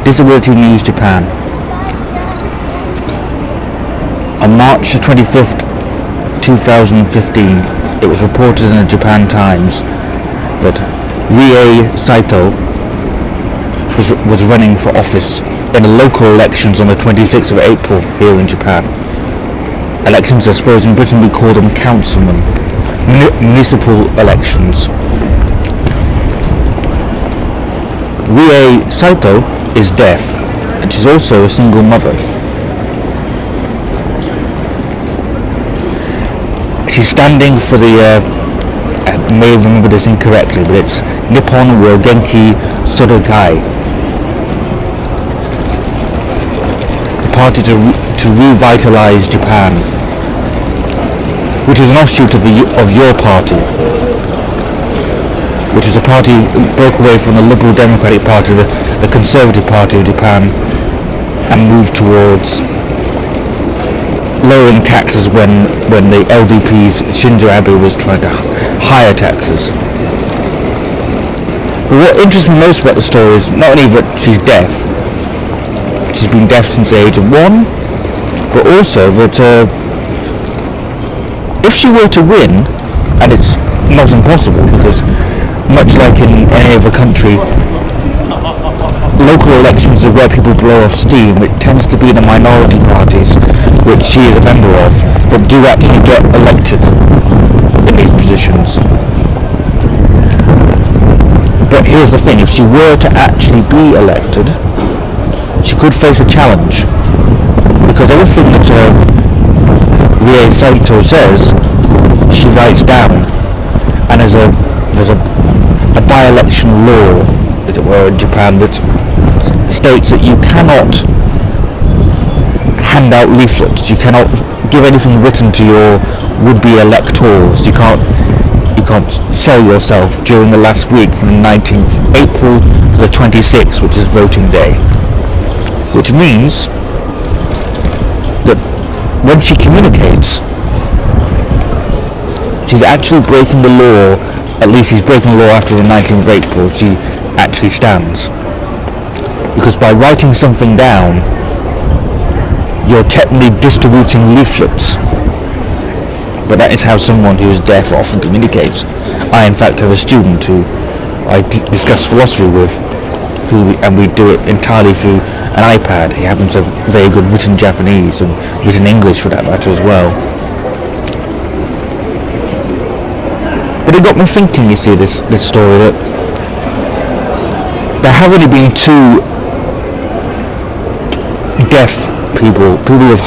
Disability News Japan. On March 25th, 2015, it was reported in the Japan Times that Rie Saito was running for office in the local elections on the 26th of April here in Japan. Elections, I suppose in Britain we call them councilmen, municipal elections. Rie Saito is deaf, and she's also a single mother. She's standing for the, I may remember this incorrectly, but it's Nippon wo Genki Surukai, the party to revitalize Japan, which was an offshoot of your party, which was a party that broke away from the Liberal Democratic Party, the Conservative Party of Japan, and moved towards lowering taxes when the LDP's Shinzo Abe was trying to higher taxes. But what interests me most about the story is not only that she's deaf, she's been deaf since the age of 1, but also that if she were to win, and it's not impossible because much like in any other country, local elections is where people blow off steam. It tends to be the minority parties, which she is a member of, that do actually get elected in these positions. But here's the thing, if she were to actually be elected, she could face a challenge, because everything that Rie Saito says, she writes down, and there's a by-election law, as it were, in Japan that states that you cannot hand out leaflets, you cannot give anything written to your would-be electors, you can't sell yourself during the last week from the 19th April to the 26th, which is voting day. Which means that when she communicates, she's actually breaking the law. At least she's breaking the law after the 19th of April. She actually stands. Because by writing something down, you're technically distributing leaflets. But that is how someone who is deaf often communicates. I, in fact, have a student who I discuss philosophy with, and we do it entirely through an iPad. He happens to have very good written Japanese and written English for that matter as well. But it got me thinking, you see, this story, that there have only been 2 deaf people with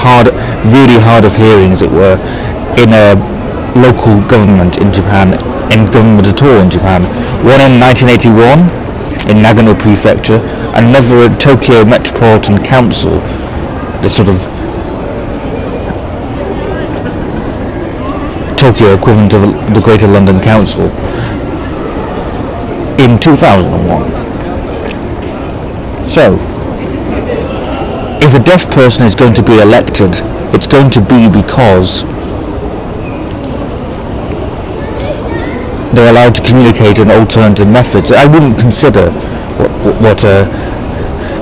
really hard of hearing, as it were, in a local government in Japan, in government at all in Japan. One in 1981 in Nagano Prefecture, and another at Tokyo Metropolitan Council, the sort of Tokyo equivalent of the Greater London Council, in 2001. So, if a deaf person is going to be elected, it's going to be because they're allowed to communicate in alternative methods. I wouldn't consider what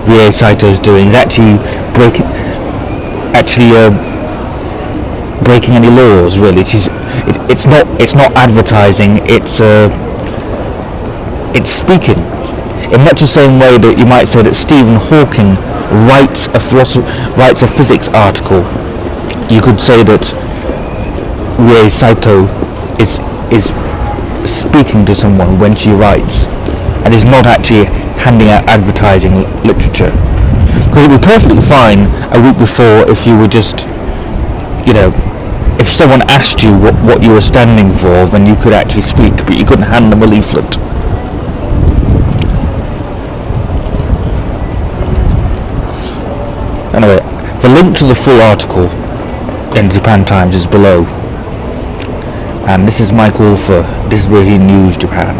Rie Saito is doing is actually breaking any laws. Really, it's not advertising. It's speaking in much the same way that you might say that Stephen Hawking writes a physics article. You could say that Rie Saito is speaking to someone when she writes, and is not actually handing out advertising literature. Because it would be perfectly fine a week before if you were just, if someone asked you what you were standing for, then you could actually speak, but you couldn't hand them a leaflet. Anyway, the link to the full article in the Japan Times is below. And this is Michael for Disability News Japan.